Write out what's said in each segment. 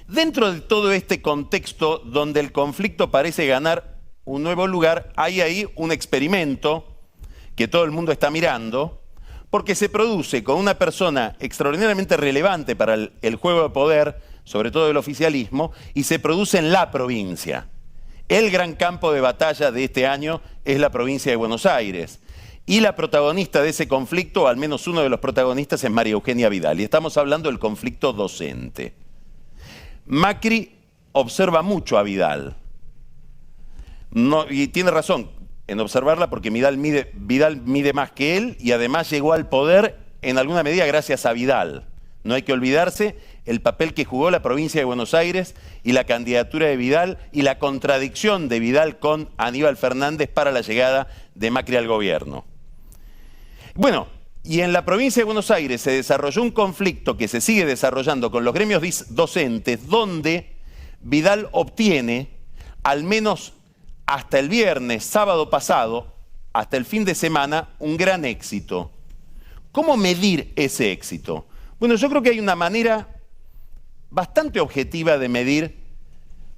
Dentro de todo este contexto donde el conflicto parece ganar un nuevo lugar, hay ahí un experimento que todo el mundo está mirando, porque se produce con una persona extraordinariamente relevante para el juego de poder, sobre todo del oficialismo, y se produce en la provincia. El gran campo de batalla de este año es la provincia de Buenos Aires. Y la protagonista de ese conflicto, o al menos uno de los protagonistas, es María Eugenia Vidal. Y estamos hablando del conflicto docente. Macri observa mucho a Vidal. No, y tiene razón en observarla porque Vidal mide más que él y además llegó al poder en alguna medida gracias a Vidal. No hay que olvidarse el papel que jugó la provincia de Buenos Aires y la candidatura de Vidal y la contradicción de Vidal con Aníbal Fernández para la llegada de Macri al gobierno. Bueno, y en la provincia de Buenos Aires se desarrolló un conflicto que se sigue desarrollando con los gremios docentes, donde Vidal obtiene, al menos hasta el viernes, sábado pasado, hasta el fin de semana, un gran éxito. ¿Cómo medir ese éxito? Bueno, yo creo que hay una manera bastante objetiva de medir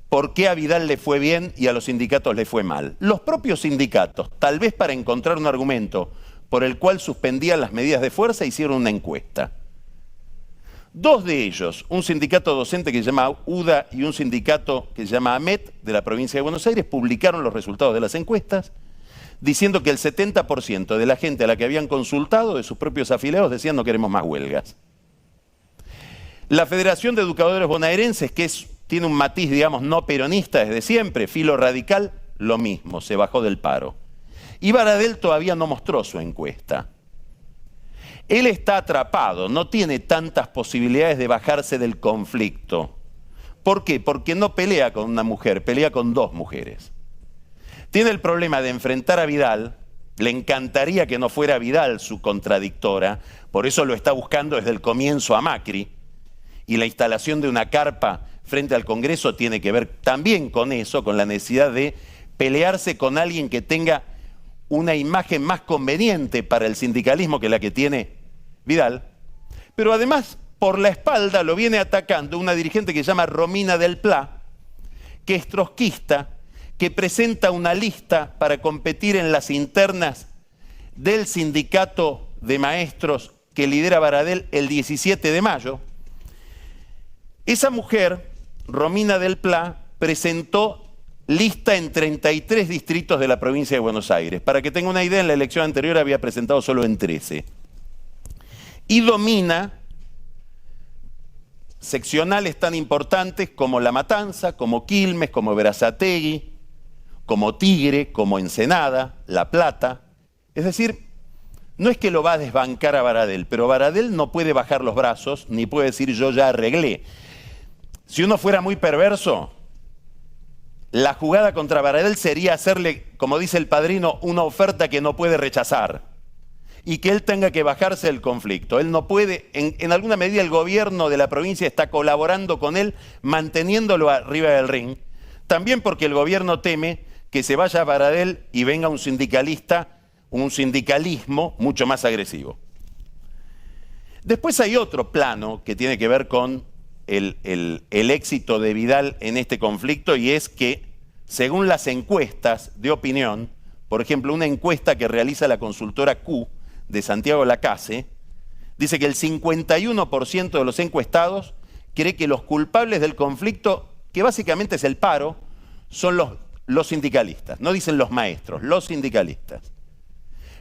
por qué a Vidal le fue bien y a los sindicatos le fue mal. Los propios sindicatos, tal vez para encontrar un argumento por el cual suspendían las medidas de fuerza, hicieron una encuesta. Dos de ellos, un sindicato docente que se llama UDA y un sindicato que se llama AMET de la provincia de Buenos Aires, publicaron los resultados de las encuestas diciendo que el 70% de la gente a la que habían consultado, de sus propios afiliados, decían no queremos más huelgas. La Federación de Educadores Bonaerenses, que tiene un matiz, digamos, no peronista desde siempre, filo radical, lo mismo, se bajó del paro. Y Baradel todavía no mostró su encuesta. Él está atrapado, no tiene tantas posibilidades de bajarse del conflicto. ¿Por qué? Porque no pelea con una mujer, pelea con dos mujeres. Tiene el problema de enfrentar a Vidal, le encantaría que no fuera Vidal su contradictora, por eso lo está buscando desde el comienzo a Macri, y la instalación de una carpa frente al Congreso tiene que ver también con eso, con la necesidad de pelearse con alguien que tenga una imagen más conveniente para el sindicalismo que la que tiene Vidal, pero además por la espalda lo viene atacando una dirigente que se llama Romina del Pla, que es trotskista, que presenta una lista para competir en las internas del sindicato de maestros que lidera Baradel el 17 de mayo. Esa mujer, Romina del Pla, presentó lista en 33 distritos de la provincia de Buenos Aires. Para que tenga una idea, en la elección anterior había presentado solo en 13. Y domina seccionales tan importantes como La Matanza, como Quilmes, como Berazategui, como Tigre, como Ensenada, La Plata. Es decir, no es que lo va a desbancar a Baradel, pero Baradel no puede bajar los brazos, ni puede decir yo ya arreglé. Si uno fuera muy perverso, la jugada contra Baradel sería hacerle, como dice el padrino, una oferta que no puede rechazar y que él tenga que bajarse del conflicto. Él no puede, en alguna medida el gobierno de la provincia está colaborando con él, manteniéndolo arriba del ring, también porque el gobierno teme que se vaya a Baradel y venga un sindicalista, un sindicalismo mucho más agresivo. Después hay otro plano que tiene que ver con el éxito de Vidal en este conflicto, y es que, según las encuestas de opinión, por ejemplo, una encuesta que realiza la consultora Q de Santiago Lacase, dice que el 51% de los encuestados cree que los culpables del conflicto, que básicamente es el paro, son los sindicalistas. No dicen los maestros, los sindicalistas.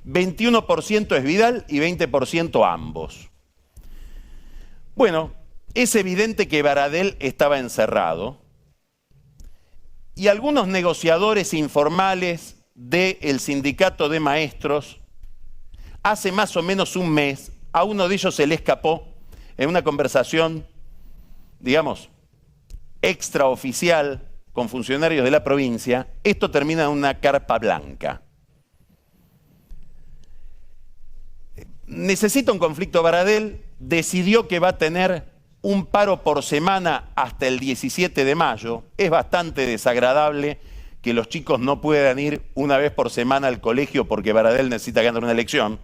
21% es Vidal y 20% ambos. Bueno, es evidente que Baradel estaba encerrado y algunos negociadores informales del sindicato de maestros, hace más o menos un mes, a uno de ellos se le escapó en una conversación, digamos, extraoficial con funcionarios de la provincia. Esto termina en una carpa blanca. Necesita un conflicto Baradel, decidió que va a tener un paro por semana hasta el 17 de mayo. Es bastante desagradable que los chicos no puedan ir una vez por semana al colegio porque Baradel necesita ganar una elección.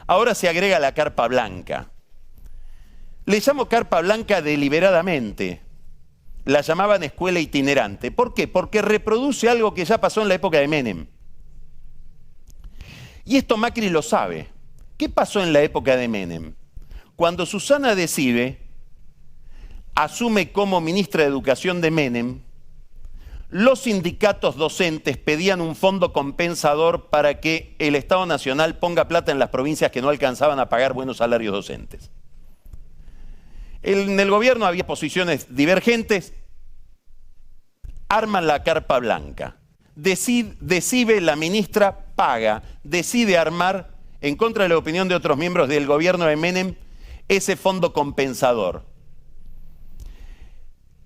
Ahora se agrega la carpa blanca. Le llamo carpa blanca deliberadamente. la llamaban escuela itinerante. ¿Por qué? Porque reproduce algo que ya pasó en la época de Menem. Y esto Macri lo sabe. ¿Qué pasó en la época de Menem? Cuando Susana Decibe asume como ministra de Educación de Menem, los sindicatos docentes pedían un fondo compensador para que el Estado Nacional ponga plata en las provincias que no alcanzaban a pagar buenos salarios docentes. En el gobierno había posiciones divergentes, arman la carpa blanca. Decibe, la ministra paga, decide armar, en contra de la opinión de otros miembros del gobierno de Menem, ese fondo compensador.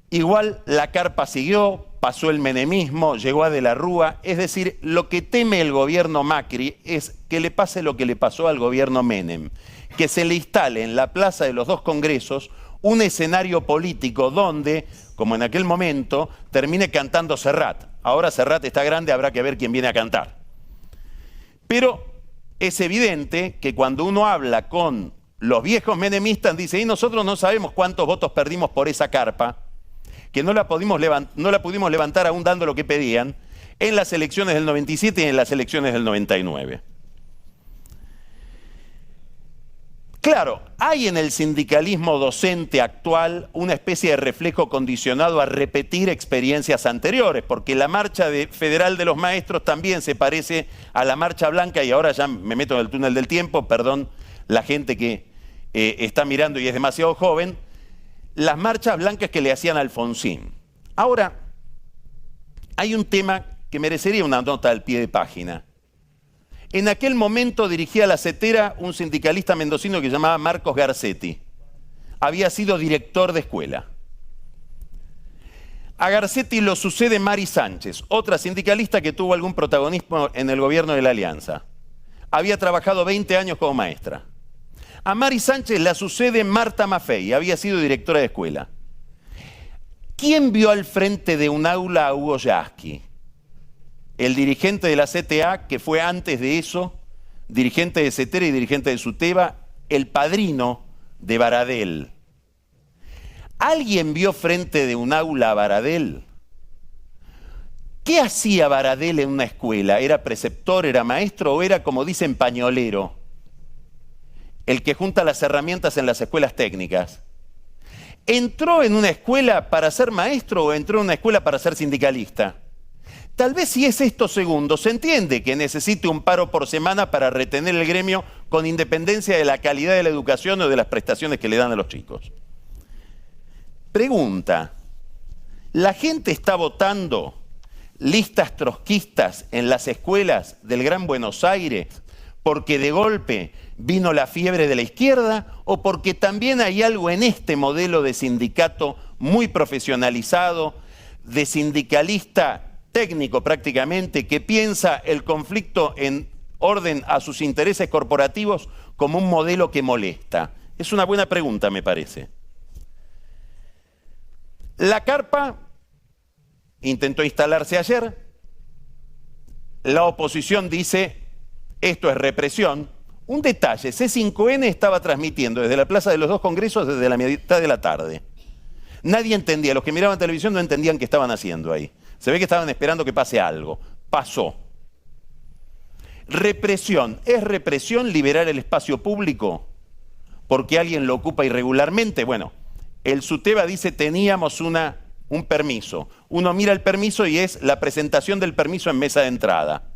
Igual la carpa siguió, pasó el menemismo, llegó a De la Rúa. Es decir, lo que teme el gobierno Macri es que le pase lo que le pasó al gobierno Menem, que se le instale en la plaza de los dos congresos un escenario político donde, como en aquel momento, termine cantando Serrat. Ahora Serrat está grande, habrá que ver quién viene a cantar. Pero es evidente que cuando uno habla con los viejos menemistas, dice, y nosotros no sabemos cuántos votos perdimos por esa carpa, que no la pudimos levantar aún dando lo que pedían, en las elecciones del 97 y en las elecciones del 99. Claro, hay en el sindicalismo docente actual una especie de reflejo condicionado a repetir experiencias anteriores, porque la marcha federal de los maestros también se parece a la marcha blanca, y ahora ya me meto en el túnel del tiempo, perdón la gente que está mirando y es demasiado joven, las marchas blancas que le hacían a Alfonsín. Ahora, hay un tema que merecería una nota al pie de página. En aquel momento dirigía la CETERA un sindicalista mendocino que se llamaba Marcos Garcetti. Había sido director de escuela. A Garcetti lo sucede Mari Sánchez, otra sindicalista que tuvo algún protagonismo en el gobierno de la Alianza. Había trabajado 20 años como maestra. A Mari Sánchez la sucede Marta Maffei, había sido directora de escuela. ¿Quién vio al frente de un aula a Hugo Yasky? El dirigente de la CTA, que fue antes de eso, dirigente de CETERA y dirigente de SUTEBA, el padrino de Baradel. ¿Alguien vio frente de un aula a Baradel? ¿Qué hacía Baradel en una escuela? ¿Era preceptor, era maestro o era, como dicen, pañolero? El que junta las herramientas en las escuelas técnicas. ¿Entró en una escuela para ser maestro o entró en una escuela para ser sindicalista? Tal vez si es esto segundo, se entiende que necesite un paro por semana para retener el gremio con independencia de la calidad de la educación o de las prestaciones que le dan a los chicos. Pregunta, ¿la gente está votando listas trotskistas en las escuelas del Gran Buenos Aires porque de golpe vino la fiebre de la izquierda o porque también hay algo en este modelo de sindicato muy profesionalizado, de sindicalista técnico prácticamente, que piensa el conflicto en orden a sus intereses corporativos como un modelo que molesta? Es una buena pregunta, me parece. La carpa intentó instalarse ayer. La oposición dice, esto es represión. Un detalle, C5N estaba transmitiendo desde la Plaza de los Dos Congresos desde la mitad de la tarde. Nadie entendía, los que miraban televisión no entendían qué estaban haciendo ahí. Se ve que estaban esperando que pase algo. Pasó. Represión. ¿Es represión liberar el espacio público porque alguien lo ocupa irregularmente? Bueno, el SUTEBA dice teníamos un permiso. Uno mira el permiso y es la presentación del permiso en mesa de entrada.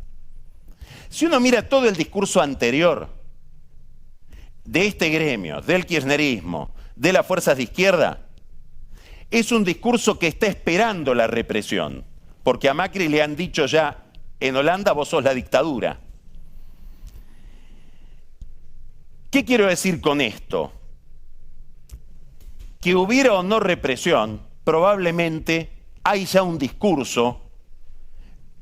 Si uno mira todo el discurso anterior de este gremio, del kirchnerismo, de las fuerzas de izquierda, es un discurso que está esperando la represión. Porque a Macri le han dicho ya, en Holanda vos sos la dictadura. ¿Qué quiero decir con esto? Que hubiera o no represión, probablemente hay ya un discurso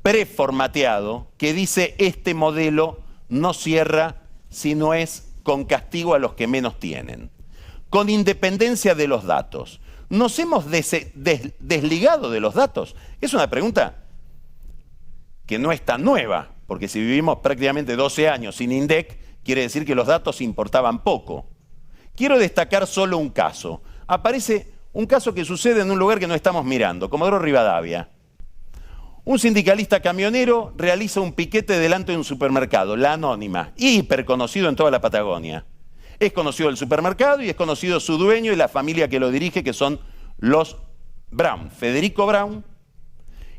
preformateado que dice este modelo no cierra si no es con castigo a los que menos tienen, con independencia de los datos. ¿Nos hemos desligado de los datos? Es una pregunta que no es tan nueva, porque si vivimos prácticamente 12 años sin INDEC, quiere decir que los datos importaban poco. Quiero destacar solo un caso. Aparece Un caso que sucede en un lugar que no estamos mirando, Comodoro Rivadavia. Un sindicalista camionero realiza un piquete delante de un supermercado, La Anónima, hiper conocido en toda la Patagonia. Es conocido el supermercado y es conocido su dueño y la familia que lo dirige, que son los Brown, Federico Brown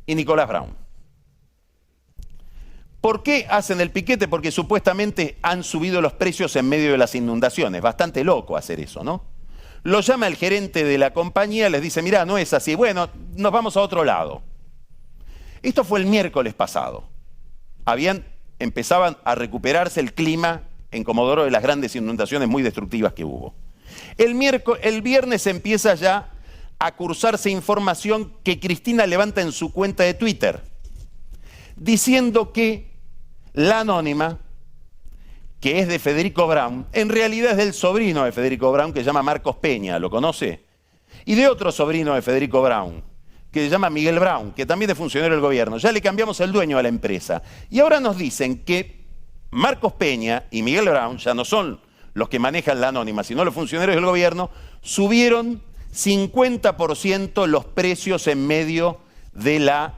y Nicolás Brown. ¿Por qué hacen el piquete? Porque supuestamente han subido los precios en medio de las inundaciones. Bastante loco hacer eso, ¿no? Lo llama el gerente de la compañía, les dice, mirá, no es así. Bueno, nos vamos a otro lado. Esto fue el miércoles pasado. Empezaban a recuperarse el clima en Comodoro de las grandes inundaciones muy destructivas que hubo. El viernes empieza ya a cursarse información que Cristina levanta en su cuenta de Twitter, diciendo que La Anónima, que es de Federico Brown, en realidad es del sobrino de Federico Brown, que se llama Marcos Peña, ¿lo conoce? Y de otro sobrino de Federico Brown, que se llama Miguel Brown, que también es funcionario del gobierno. Ya le cambiamos el dueño a la empresa. Y ahora nos dicen que Marcos Peña y Miguel Brown ya no son los que manejan La Anónima, sino los funcionarios del gobierno, subieron 50% los precios en medio de la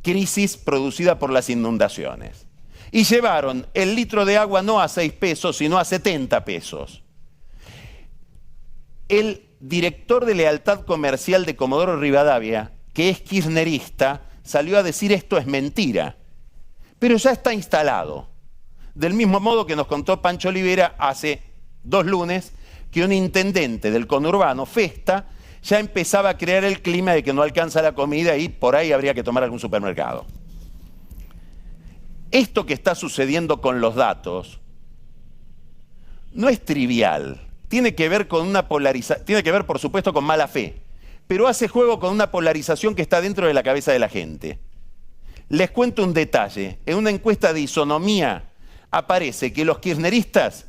crisis producida por las inundaciones. Y llevaron el litro de agua no a 6 pesos, sino a 70 pesos. El director de lealtad comercial de Comodoro Rivadavia, que es kirchnerista, salió a decir esto es mentira. Pero ya está instalado. Del mismo modo que nos contó Pancho Olivera hace 2 lunes, que un intendente del conurbano, Festa, ya empezaba a crear el clima de que no alcanza la comida y por ahí habría que tomar algún supermercado. Esto que está sucediendo con los datos no es trivial. Tiene que ver con una polarización, tiene que ver por supuesto con mala fe, pero hace juego con una polarización que está dentro de la cabeza de la gente. Les cuento un detalle. En una encuesta de Isonomía aparece que los kirchneristas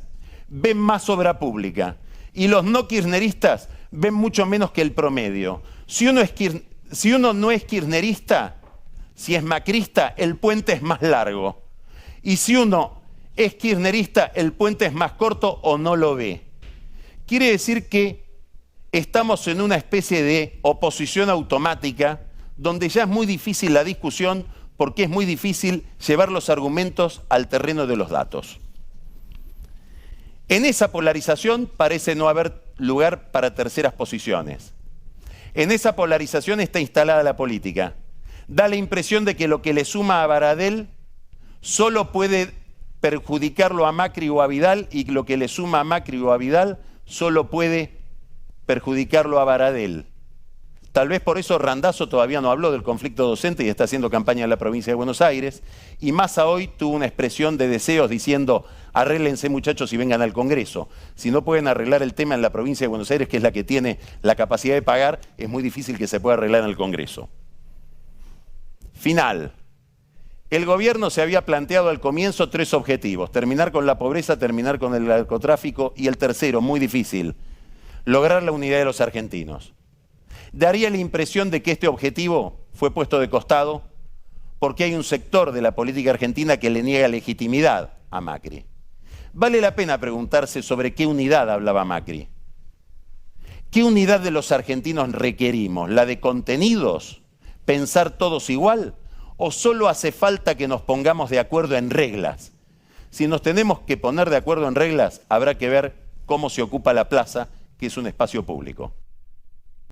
ven más obra pública y los no kirchneristas ven mucho menos que el promedio. Si uno no es kirchnerista, si es macrista, el puente es más largo. Y si uno es kirchnerista, el puente es más corto o no lo ve. Quiere decir que estamos en una especie de oposición automática donde ya es muy difícil la discusión porque es muy difícil llevar los argumentos al terreno de los datos. En esa polarización parece no haber lugar para terceras posiciones. En esa polarización está instalada la política. Da la impresión de que lo que le suma a Baradel solo puede perjudicarlo a Macri o a Vidal y lo que le suma a Macri o a Vidal solo puede perjudicarlo a Baradel. Tal vez por eso Randazzo todavía no habló del conflicto docente y está haciendo campaña en la provincia de Buenos Aires. Y Massa hoy tuvo una expresión de deseos diciendo, arréglense muchachos y vengan al Congreso. Si no pueden arreglar el tema en la provincia de Buenos Aires, que es la que tiene la capacidad de pagar, es muy difícil que se pueda arreglar en el Congreso. Final. El gobierno se había planteado al comienzo 3 objetivos: terminar con la pobreza, terminar con el narcotráfico y el tercero, muy difícil, lograr la unidad de los argentinos. Daría la impresión de que este objetivo fue puesto de costado porque hay un sector de la política argentina que le niega legitimidad a Macri. Vale la pena preguntarse sobre qué unidad hablaba Macri. ¿Qué unidad de los argentinos requerimos? ¿La de contenidos? ¿Pensar todos igual? ¿O solo hace falta que nos pongamos de acuerdo en reglas? Si nos tenemos que poner de acuerdo en reglas, habrá que ver cómo se ocupa la plaza, que es un espacio público.